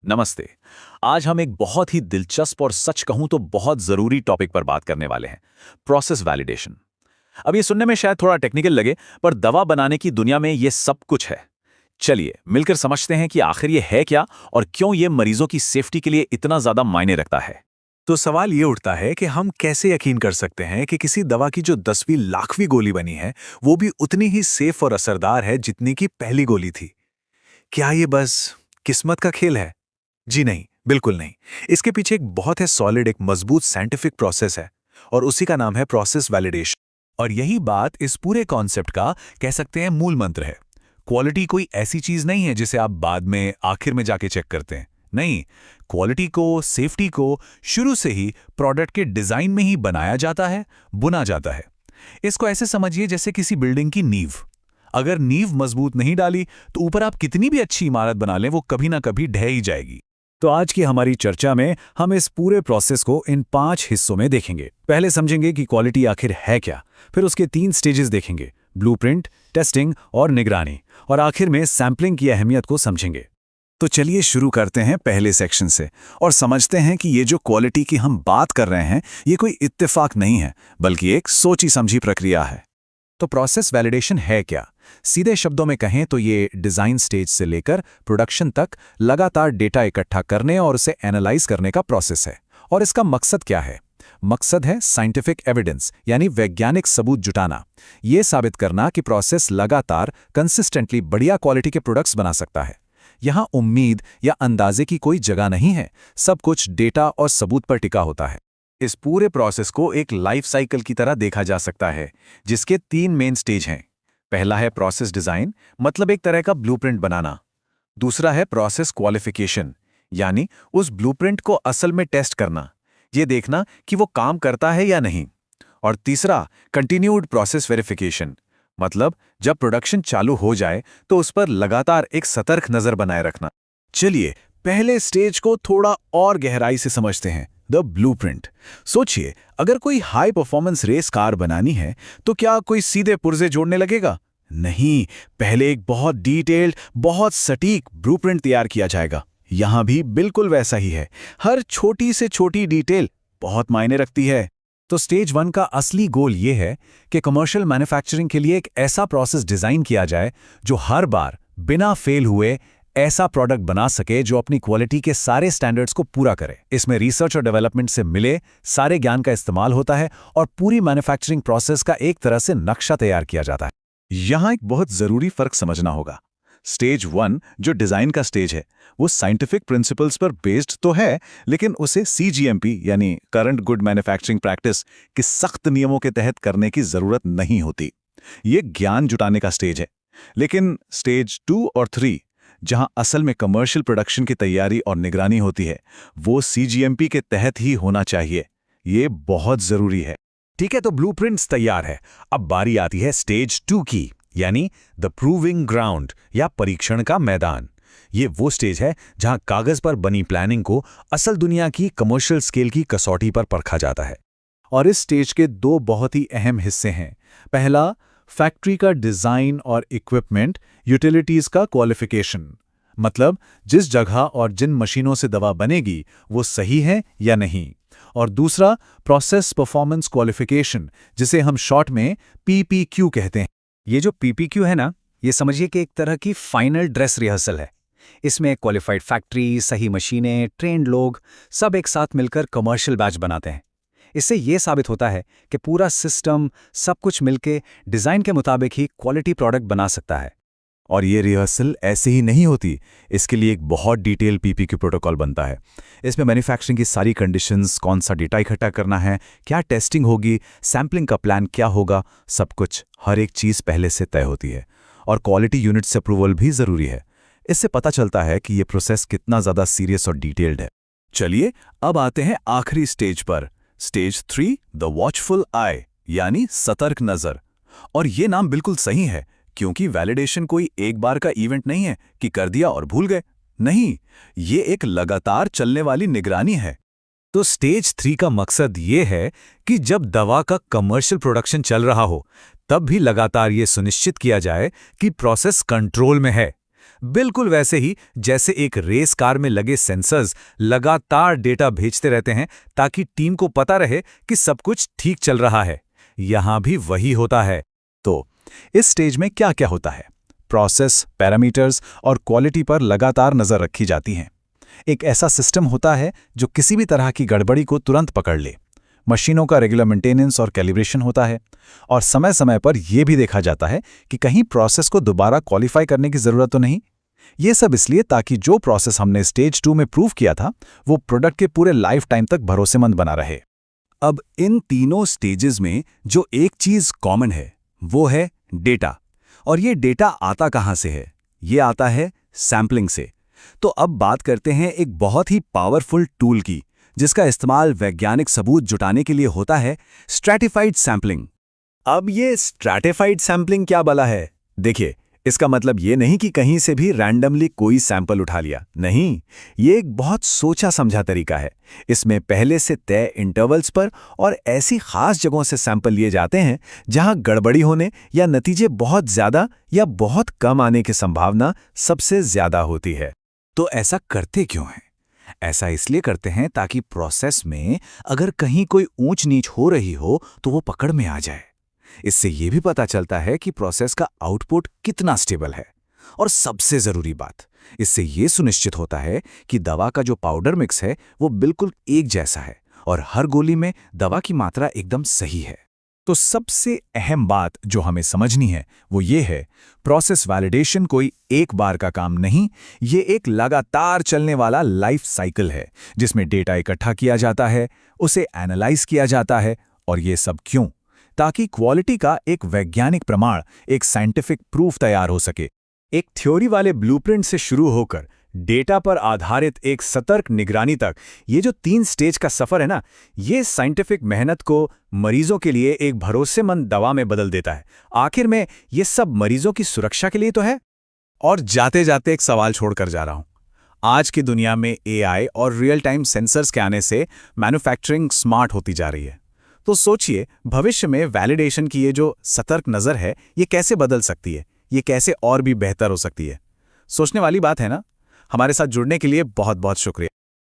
नमस्ते। आज हम एक बहुत ही दिलचस्प और सच कहूं तो बहुत जरूरी टॉपिक पर बात करने वाले हैं, प्रोसेस वैलिडेशन। अब ये सुनने में शायद थोड़ा टेक्निकल लगे, पर दवा बनाने की दुनिया में ये सब कुछ है। चलिए मिलकर समझते हैं कि आखिर ये है क्या और क्यों ये मरीजों की सेफ्टी के लिए इतना ज्यादा मायने रखता है। तो सवाल ये उठता है कि हम कैसे यकीन कर सकते हैं कि किसी दवा की जो 10वीं लाखवीं गोली बनी है, वो भी उतनी ही सेफ और असरदार है जितनी की पहली गोली थी। क्या ये बस किस्मत का खेल है? जी नहीं, बिल्कुल नहीं। इसके पीछे एक बहुत है सॉलिड, एक मजबूत साइंटिफिक प्रोसेस है, और उसी का नाम है प्रोसेस वैलिडेशन। और यही बात इस पूरे कॉन्सेप्ट का कह सकते हैं मूल मंत्र है। क्वालिटी कोई ऐसी चीज नहीं है जिसे आप बाद में आखिर में जाके चेक करते हैं। नहीं, क्वालिटी को, सेफ्टी को शुरू से ही प्रोडक्ट के डिजाइन में ही बनाया जाता है, बुना जाता है। इसको ऐसे समझिए जैसे किसी बिल्डिंग की नींव। अगर नींव मजबूत नहीं डाली तो ऊपर आप कितनी भी अच्छी इमारत बना लें, वो कभी ना कभी ढह ही जाएगी। तो आज की हमारी चर्चा में हम इस पूरे प्रोसेस को इन 5 हिस्सों में देखेंगे। पहले समझेंगे कि क्वालिटी आखिर है क्या, फिर उसके 3 स्टेजेस देखेंगे, ब्लूप्रिंट, टेस्टिंग और निगरानी, और आखिर में सैंपलिंग की अहमियत को समझेंगे। तो चलिए शुरू करते हैं पहले सेक्शन से और समझते हैं कि ये जो क्वालिटी की हम बात कर रहे हैं, ये कोई इत्तेफाक नहीं है, बल्कि एक सोची समझी प्रक्रिया है। तो प्रोसेस वैलिडेशन है क्या? सीधे शब्दों में कहें तो ये डिजाइन स्टेज से लेकर प्रोडक्शन तक लगातार डेटा इकट्ठा करने और उसे एनालाइज करने का प्रोसेस है। और इसका मकसद क्या है? मकसद है साइंटिफिक एविडेंस, यानी वैज्ञानिक सबूत जुटाना। ये साबित करना कि प्रोसेस लगातार कंसिस्टेंटली बढ़िया क्वालिटी के प्रोडक्ट्स बना सकता है। यहां उम्मीद या अंदाजे की कोई जगह नहीं है, सब कुछ डेटा और सबूत पर टिका होता है। इस पूरे प्रोसेस को एक लाइफ साइकिल की तरह देखा जा सकता है, जिसके 3 मेन स्टेज हैं। पहला है प्रोसेस डिजाइन, मतलब एक तरह का ब्लूप्रिंट बनाना। दूसरा है प्रोसेस क्वालिफिकेशन, यानी उस ब्लूप्रिंट को असल में टेस्ट करना, ये देखना कि वो काम करता है या नहीं। और तीसरा कंटिन्यूड प्रोसेस वेरिफिकेशन, मतलब जब प्रोडक्शन चालू हो जाए तो उस पर लगातार एक सतर्क नजर बनाए रखना। चलिए पहले स्टेज को थोड़ा और गहराई से समझते हैं, द ब्लूप्रिंट। सोचिए, अगर कोई हाई परफॉर्मेंस रेस कार बनानी है तो क्या कोई सीधे पुर्जे जोड़ने लगेगा? नहीं, पहले एक बहुत डिटेल्ड, बहुत सटीक ब्लूप्रिंट तैयार किया जाएगा। यहां भी बिल्कुल वैसा ही है। हर छोटी से छोटी डिटेल बहुत मायने रखती है। तो स्टेज 1 का असली गोल ये है कि कमर्शियल मैन्युफैक्चरिंग के लिए एक ऐसा प्रोसेस डिजाइन किया जाए जो हर बार बिना फेल हुए ऐसा प्रोडक्ट बना सके जो अपनी क्वालिटी के सारे स्टैंडर्ड्स को पूरा करे। इसमें रिसर्च और डेवलपमेंट से मिले सारे ज्ञान का इस्तेमाल होता है और पूरी मैन्युफैक्चरिंग प्रोसेस का एक तरह से नक्शा तैयार किया जाता है। यहां एक बहुत जरूरी फर्क समझना होगा। स्टेज 1 जो डिजाइन का स्टेज है, वो साइंटिफिक प्रिंसिपल्स पर बेस्ड तो है, लेकिन उसे CGMP यानी करंट गुड मैन्युफैक्चरिंग प्रैक्टिस के सख्त नियमों के तहत करने की जरूरत नहीं होती। ये ज्ञान जुटाने का स्टेज है। लेकिन स्टेज 2 और 3, जहां असल में कमर्शियल प्रोडक्शन की तैयारी और निगरानी होती है, वो CGMP के तहत ही होना चाहिए। ये बहुत जरूरी है। ठीक है, तो ब्लूप्रिंट्स तैयार है। अब बारी आती है स्टेज 2 की, यानी द प्रूविंग ग्राउंड या परीक्षण का मैदान। ये वो स्टेज है जहां कागज पर बनी प्लानिंग को असल दुनिया की कमर्शियल स्केल की कसौटी पर परखा जाता है। और इस स्टेज के 2 बहुत ही अहम हिस्से हैं। पहला, फैक्ट्री का डिजाइन और इक्विपमेंट, यूटिलिटीज का क्वालिफिकेशन, मतलब जिस जगह और जिन मशीनों से दवा बनेगी वो सही है या नहीं। और दूसरा, प्रोसेस परफॉर्मेंस क्वालिफिकेशन, जिसे हम शॉर्ट में PPQ कहते हैं। ये जो PPQ है ना, ये समझिए कि एक तरह की फाइनल ड्रेस रिहर्सल है। इसमें क्वालिफाइड फैक्ट्री, सही मशीनें, ट्रेंड लोग सब एक साथ मिलकर कमर्शियल बैच बनाते हैं। इससे ये साबित होता है कि पूरा सिस्टम, सब कुछ मिलके डिजाइन के मुताबिक ही क्वालिटी प्रोडक्ट बना सकता है। और ये रिहर्सल ऐसे ही नहीं होती, इसके लिए एक बहुत डिटेल PPQ प्रोटोकॉल बनता है। इसमें मैन्युफैक्चरिंग की सारी कंडीशंस, कौन सा डेटा इकट्ठा करना है, क्या टेस्टिंग होगी, सैम्पलिंग का प्लान क्या होगा, सब कुछ, हर एक चीज़ पहले से तय होती है। और क्वालिटी यूनिट से अप्रूवल भी ज़रूरी है। इससे पता चलता है कि ये प्रोसेस कितना ज़्यादा सीरियस और डिटेल्ड है। चलिए अब आते हैं आखिरी स्टेज पर, स्टेज 3, द वॉचफुल आई, यानी सतर्क नज़र। और ये नाम बिल्कुल सही है, क्योंकि वैलिडेशन कोई एक बार का इवेंट नहीं है कि कर दिया और भूल गए। नहीं, ये एक लगातार चलने वाली निगरानी है। तो स्टेज 3 का मकसद ये है कि जब दवा का कमर्शियल प्रोडक्शन चल रहा हो, तब भी लगातार ये सुनिश्चित किया जाए कि प्रोसेस कंट्रोल में है। बिल्कुल वैसे ही जैसे एक रेस कार में लगे सेंसर्स लगातार डेटा भेजते रहते हैं ताकि टीम को पता रहे कि सब कुछ ठीक चल रहा है। यहां भी वही होता है। तो इस स्टेज में क्या क्या होता है? प्रोसेस, पैरामीटर्स और क्वालिटी पर लगातार नजर रखी जाती हैं। एक ऐसा सिस्टम होता है जो किसी भी तरह की गड़बड़ी को तुरंत पकड़ ले। मशीनों का रेगुलर मेंटेनेंस और कैलिब्रेशन होता है, और समय समय पर यह भी देखा जाता है कि कहीं प्रोसेस को दोबारा क्वालिफाई करने की जरूरत तो नहीं। ये सब इसलिए ताकि जो प्रोसेस हमने स्टेज 2 में प्रूव किया था वो प्रोडक्ट के पूरे लाइफ टाइम तक भरोसेमंद बना रहे। अब इन तीनों स्टेजेस में जो एक चीज कॉमन है वो है डेटा। और ये डेटा आता कहां से है? ये आता है सैम्पलिंग से। तो अब बात करते हैं एक बहुत ही पावरफुल टूल की, जिसका इस्तेमाल वैज्ञानिक सबूत जुटाने के लिए होता है, स्ट्रैटिफाइड सैम्पलिंग। अब ये स्ट्रैटिफाइड सैम्पलिंग क्या भला है? देखिए, इसका मतलब ये नहीं कि कहीं से भी रैंडमली कोई सैंपल उठा लिया। नहीं, ये एक बहुत सोचा समझा तरीका है। इसमें पहले से तय इंटरवल्स पर और ऐसी खास जगहों से सैंपल लिए जाते हैं जहां गड़बड़ी होने या नतीजे बहुत ज्यादा या बहुत कम आने की संभावना सबसे ज्यादा होती है। तो ऐसा करते क्यों हैं? ऐसा इसलिए करते हैं ताकि प्रोसेस में अगर कहीं कोई ऊंच नीच हो रही हो तो वो पकड़ में आ जाए। इससे ये भी पता चलता है कि प्रोसेस का आउटपुट कितना स्टेबल है। और सबसे जरूरी बात, इससे ये सुनिश्चित होता है कि दवा का जो पाउडर मिक्स है वो बिल्कुल एक जैसा है और हर गोली में दवा की मात्रा एकदम सही है। तो सबसे अहम बात जो हमें समझनी है वो ये है, प्रोसेस वैलिडेशन कोई एक बार का काम नहीं, ये एक लगातार चलने वाला लाइफ साइकिल है जिसमें डेटा इकट्ठा किया जाता है, उसे एनालाइज किया जाता है। और ये सब क्यों? ताकि क्वालिटी का एक वैज्ञानिक प्रमाण, एक साइंटिफिक प्रूफ तैयार हो सके। एक थ्योरी वाले ब्लूप्रिंट से शुरू होकर डेटा पर आधारित एक सतर्क निगरानी तक, ये जो 3 स्टेज का सफर है ना, ये साइंटिफिक मेहनत को मरीजों के लिए एक भरोसेमंद दवा में बदल देता है। आखिर में ये सब मरीजों की सुरक्षा के लिए तो है। और जाते जाते एक सवाल छोड़कर जा रहा हूं। आज की दुनिया में AI और रियल टाइम सेंसर्स के आने से मैन्युफैक्चरिंग स्मार्ट होती जा रही है। तो सोचिए, भविष्य में वैलिडेशन की ये जो सतर्क नज़र है ये कैसे बदल सकती है, ये कैसे और भी बेहतर हो सकती है। सोचने वाली बात है ना। हमारे साथ जुड़ने के लिए बहुत बहुत शुक्रिया।